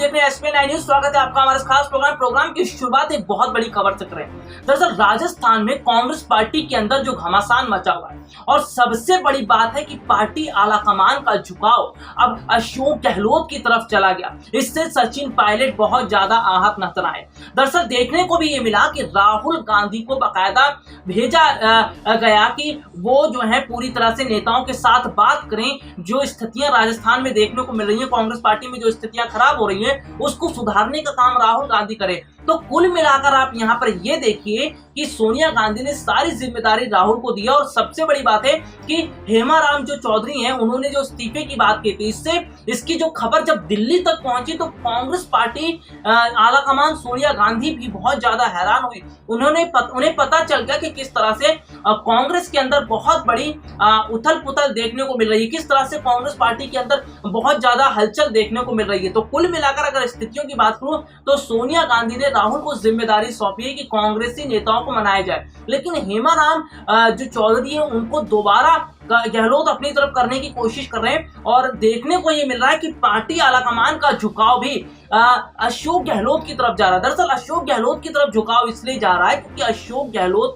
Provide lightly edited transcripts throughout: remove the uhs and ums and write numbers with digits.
देख रहे हैं एसपी 9 न्यूज। स्वागत है आपका हमारे खास प्रोग्राम की शुरुआत एक बहुत बड़ी खबर से करें। दरअसल राजस्थान में कांग्रेस पार्टी के अंदर जो घमासान मचा हुआ है और सबसे बड़ी बात है कि पार्टी आलाकमान का झुकाव अब अशोक गहलोत की तरफ चला गया। इससे सचिन पायलट बहुत ज्यादा आहत नजर आए। दरअसल देखने को भी ये मिला कि राहुल गांधी को बाकायदा भेजा गया कि वो जो है पूरी तरह से नेताओं के साथ बात करें। जो स्थितियां राजस्थान में देखने को मिल रही है, कांग्रेस पार्टी में जो स्थितियां खराब हो रही हैं, उसको सुधारने का काम राहुल गांधी करे। तो कुल मिलाकर आप यहाँ पर ये देखिए कि सोनिया गांधी ने सारी जिम्मेदारी राहुल को दिया। और सबसे बड़ी बात है कि हेमाराम जो चौधरी हैं, उन्होंने जो इस्तीफे की बात की थी, इससे इसकी जो खबर जब दिल्ली तक पहुंची तो कांग्रेस पार्टी आलाकमान सोनिया गांधी भी बहुत ज्यादा हैरान हुई। उन्हें पता चल गया कि किस तरह से कांग्रेस के अंदर बहुत बड़ी उथल पुथल देखने को मिल रही है, किस तरह से कांग्रेस पार्टी के अंदर बहुत ज्यादा हलचल देखने को मिल रही है। तो कुल मिलाकर अगर स्थितियों की बात करूं तो सोनिया गांधी ने राहुल को जिम्मेदारी सौंपी है कि कांग्रेसी नेताओं को मनाया जाए, लेकिन हेमाराम जो चौधरी है उनको दोबारा गहलोत अपनी तरफ करने की कोशिश कर रहे हैं। और देखने को ये मिल रहा है कि पार्टी आलाकमान का झुकाव भी अशोक गहलोत की तरफ जा रहा है। दरअसल अशोक गहलोत की तरफ झुकाव इसलिए जा रहा है क्योंकि अशोक गहलोत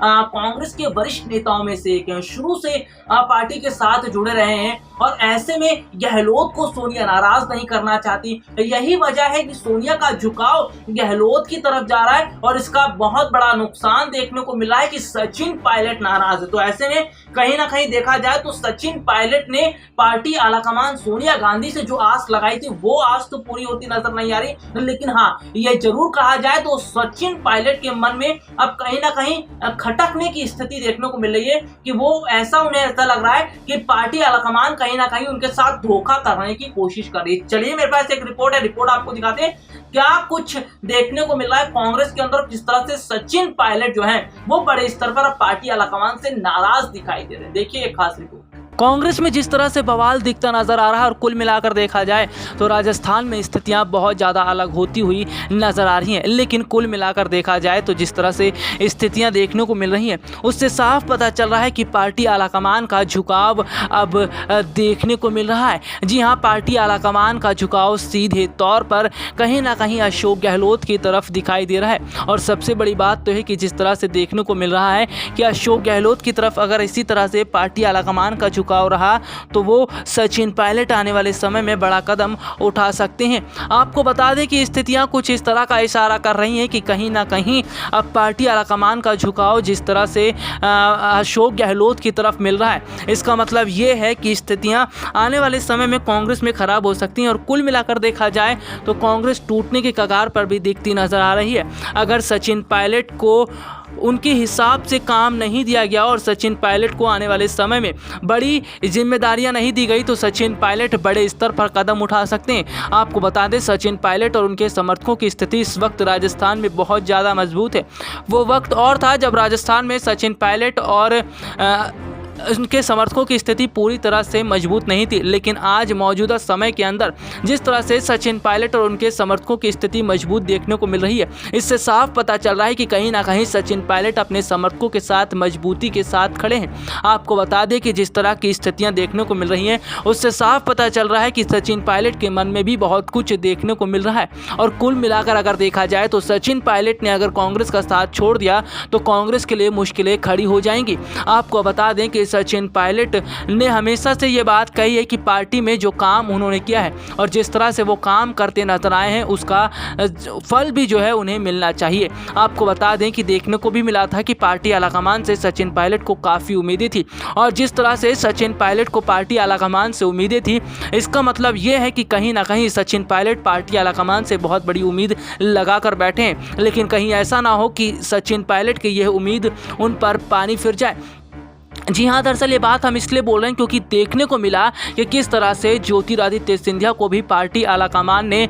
कांग्रेस के वरिष्ठ नेताओं में से एक हैं, शुरू से पार्टी के साथ जुड़े रहे हैं और ऐसे में गहलोत को सोनिया नाराज नहीं करना चाहती। यही वजह है कि सोनिया का झुकाव गहलोत की तरफ जा रहा है और इसका बहुत बड़ा नुकसान देखने को मिला है कि सचिन पायलट नाराज है। तो ऐसे में कहीं ना कहीं देखा जाए तो सचिन पायलट ने पार्टी आलाकमान सोनिया गांधी से जो आस लगाई थी वो आस तो पूरी होती नजर नहीं आ रही। लेकिन हाँ, ये जरूर कहा जाए तो सचिन पायलट के मन में अब कहीं ना कहीं खटकने की स्थिति देखने को मिल रही है कि वो उन्हें ऐसा लग रहा है कि पार्टी आलाकमान कहीं ना कहीं उनके साथ धोखा करने की कोशिश कर रही है। चलिए मेरे पास एक रिपोर्ट है, रिपोर्ट आपको दिखाते हैं क्या कुछ देखने को मिल रहा है कांग्रेस के अंदर, किस तरह से सचिन पायलट जो है वो बड़े स्तर पर अब पार्टी आलाकमान से नाराज दिखाई दे रहे हैं। देखिए एक खास रिपोर्ट। कांग्रेस में जिस तरह से बवाल दिखता नजर आ रहा है और कुल मिलाकर देखा जाए तो राजस्थान में स्थितियां बहुत ज़्यादा अलग होती हुई नजर आ रही हैं। लेकिन कुल मिलाकर देखा जाए तो जिस तरह से स्थितियां देखने को मिल रही हैं उससे साफ पता चल रहा है कि पार्टी आलाकमान का झुकाव अब देखने को मिल रहा है। जी हाँ, पार्टी आलाकमान का झुकाव सीधे तौर पर कहीं ना कहीं अशोक गहलोत की तरफ दिखाई दे रहा है। और सबसे बड़ी बात तो है कि जिस तरह से देखने को मिल रहा है कि अशोक गहलोत की तरफ अगर इसी तरह से पार्टी आलाकमान का झुकाव रहा तो वो सचिन पायलट आने वाले समय में बड़ा कदम उठा सकते हैं। आपको बता दें कि स्थितियां कुछ इस तरह का इशारा कर रही हैं कि कहीं ना कहीं अब पार्टी आलाकमान का झुकाव जिस तरह से अशोक गहलोत की तरफ मिल रहा है, इसका मतलब ये है कि स्थितियां आने वाले समय में कांग्रेस में खराब हो सकती हैं। और कुल मिलाकर देखा जाए तो कांग्रेस टूटने के कगार पर भी दिखती नजर आ रही है। अगर सचिन पायलट को उनके हिसाब से काम नहीं दिया गया और सचिन पायलट को आने वाले समय में बड़ी जिम्मेदारियां नहीं दी गई तो सचिन पायलट बड़े स्तर पर कदम उठा सकते हैं। आपको बता दें सचिन पायलट और उनके समर्थकों की स्थिति इस वक्त राजस्थान में बहुत ज़्यादा मजबूत है। वो वक्त और था जब राजस्थान में सचिन पायलट और उनके समर्थकों की स्थिति पूरी तरह से मजबूत नहीं थी। लेकिन आज मौजूदा समय के अंदर जिस तरह से सचिन पायलट और उनके समर्थकों की स्थिति मजबूत देखने को मिल रही है, इससे साफ पता चल रहा है कि कहीं ना कहीं सचिन पायलट अपने समर्थकों के साथ मजबूती के साथ खड़े हैं। आपको बता दें कि जिस तरह की स्थितियां देखने को मिल रही हैं उससे साफ पता चल रहा है कि सचिन पायलट के मन में भी बहुत कुछ देखने को मिल रहा है। और कुल मिलाकर अगर देखा जाए तो सचिन पायलट ने अगर कांग्रेस का साथ छोड़ दिया तो कांग्रेस के लिए मुश्किलें खड़ी हो जाएंगी। आपको बता दें कि सचिन पायलट ने हमेशा से ये बात कही है कि पार्टी में जो काम उन्होंने किया है और जिस तरह से वो काम करते नजर आए हैं उसका फल भी जो है उन्हें मिलना चाहिए। आपको बता दें कि देखने को भी मिला था कि पार्टी आलाकमान से सचिन पायलट को काफ़ी उम्मीदें थी और जिस तरह से सचिन पायलट को पार्टी आलाकमान से उम्मीदें थी, इसका मतलब ये है कि कहीं ना कहीं सचिन पायलट पार्टी आलाकमान से बहुत बड़ी उम्मीद लगा कर बैठे हैं। लेकिन कहीं ऐसा ना हो कि सचिन पायलट की यह उम्मीद उन पर पानी फिर जाए। जी हाँ, दरअसल ये बात हम इसलिए बोल रहे हैं क्योंकि देखने को मिला कि किस तरह से ज्योतिरादित्य सिंधिया को भी पार्टी आलाकमान ने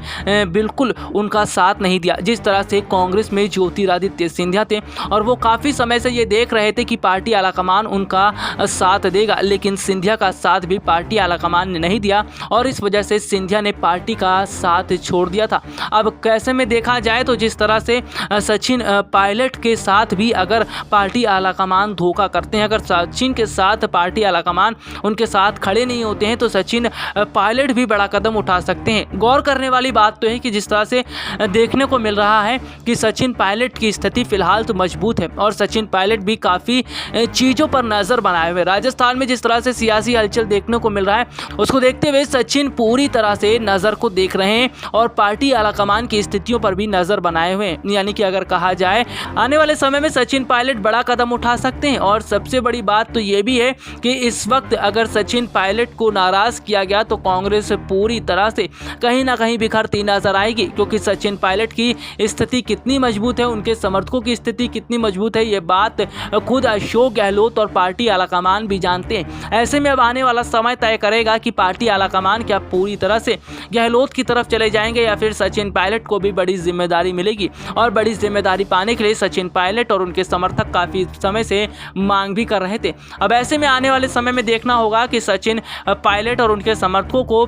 बिल्कुल उनका साथ नहीं दिया। जिस तरह से कांग्रेस में ज्योतिरादित्य सिंधिया थे और वो काफ़ी समय से ये देख रहे थे कि पार्टी आलाकमान उनका साथ देगा, लेकिन सिंधिया का साथ भी पार्टी आलाकमान ने नहीं दिया और इस वजह से सिंधिया ने पार्टी का साथ छोड़ दिया था। अब कैसे में देखा जाए तो जिस तरह से सचिन पायलट के साथ भी अगर पार्टी आलाकमान धोखा करते हैं, अगर सचिन सचिन के साथ पार्टी आलाकमान उनके साथ खड़े नहीं होते हैं तो सचिन पायलट भी बड़ा कदम उठा सकते हैं। गौर करने वाली बात तो है कि जिस तरह से देखने को मिल रहा है कि सचिन पायलट की स्थिति फिलहाल तो मजबूत है और सचिन पायलट भी काफ़ी चीज़ों पर नज़र बनाए हुए। राजस्थान में जिस तरह से सियासी हलचल देखने को मिल रहा है उसको देखते हुए सचिन पूरी तरह से नज़र को देख रहे हैं और पार्टी आलाकमान की स्थितियों पर भी नज़र बनाए हुए हैं। यानी कि अगर कहा जाए आने वाले समय में सचिन पायलट बड़ा कदम उठा सकते हैं। और सबसे बड़ी बात तो ये भी है कि इस वक्त अगर सचिन पायलट को नाराज़ किया गया तो कांग्रेस पूरी तरह से कहीं ना कहीं बिखरती नजर आएगी, क्योंकि सचिन पायलट की स्थिति कितनी मजबूत है, उनके समर्थकों की स्थिति कितनी मजबूत है, ये बात खुद अशोक गहलोत और पार्टी आलाकमान भी जानते हैं। ऐसे में अब आने वाला समय तय करेगा कि पार्टी आलाकमान क्या पूरी तरह से गहलोत की तरफ चले जाएंगे या फिर सचिन पायलट को भी बड़ी जिम्मेदारी मिलेगी। और बड़ी जिम्मेदारी पाने के लिए सचिन पायलट और उनके समर्थक काफ़ी समय से मांग भी कर रहे थे। अब ऐसे में आने वाले समय में देखना होगा कि सचिन पायलट और उनके समर्थकों को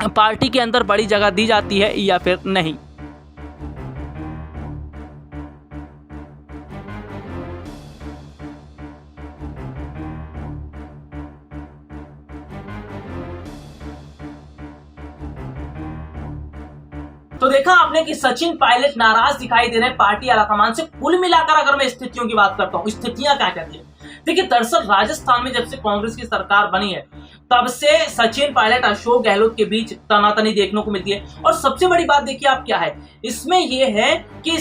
पार्टी के अंदर बड़ी जगह दी जाती है या फिर नहीं। तो देखा आपने कि सचिन पायलट नाराज दिखाई दे रहे हैं पार्टी आलाकमान से। कुल मिलाकर अगर मैं स्थितियों की बात करता हूँ, स्थितियां क्या कहती है? देखिए, दरअसल राजस्थान में जब से कांग्रेस की सरकार बनी है तब से सचिन पायलट अशोक गहलोत के बीच तनातनी देखने को मिलती है। और सबसे बड़ी बात देखिए आप क्या है इसमें, यह है कि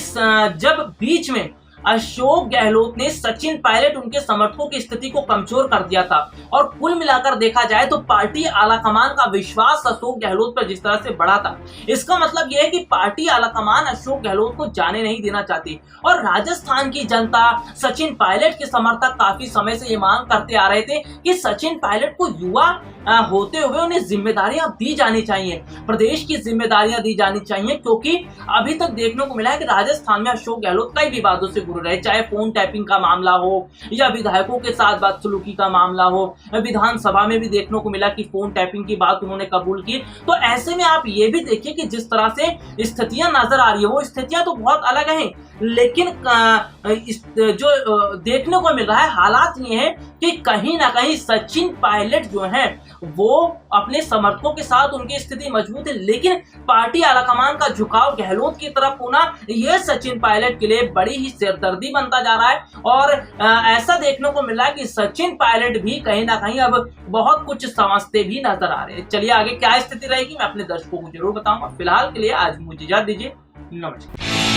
जब बीच में अशोक गहलोत ने सचिन पायलट उनके समर्थकों की स्थिति को कमजोर कर दिया था। और कुल मिलाकर देखा जाए तो पार्टी आलाकमान का विश्वास अशोक गहलोत पर जिस तरह से बढ़ा था, इसका मतलब यह है कि पार्टी आलाकमान अशोक गहलोत को जाने नहीं देना चाहती। और राजस्थान की जनता, सचिन पायलट के समर्थक काफी समय से ये मांग करते आ रहे थे कि सचिन पायलट को युवा होते हुए उन्हें जिम्मेदारियां दी जानी चाहिए, प्रदेश की जिम्मेदारियां दी जानी चाहिए, क्योंकि अभी तक देखने को मिला है कि राजस्थान में अशोक गहलोत कई विवादों से गुजर रहे, चाहे फोन टैपिंग का मामला हो या विधायकों के साथ बदसलूकी का मामला हो। विधानसभा में भी देखने को मिला कि फोन टैपिंग की बात उन्होंने कबूल की। तो ऐसे में आप ये भी देखिए कि जिस तरह से स्थितियां नजर आ रही है वो स्थितियां तो बहुत अलग हैं, लेकिन जो देखने को मिल रहा है हालात ये है कि कहीं ना कहीं सचिन पायलट जो है वो अपने समर्थकों के साथ उनकी स्थिति मजबूत है, लेकिन पार्टी आलाकमान का झुकाव गहलोत की तरफ होना यह सचिन पायलट के लिए बड़ी ही सिरदर्दी बनता जा रहा है। और ऐसा देखने को मिल रहा है कि सचिन पायलट भी कहीं ना कहीं अब बहुत कुछ समझते भी नजर आ रहे हैं। चलिए आगे क्या स्थिति रहेगी मैं अपने दर्शकों को जरूर बताऊंगा। फिलहाल के लिए आज मुझे इजाजत दीजिए, नमस्कार।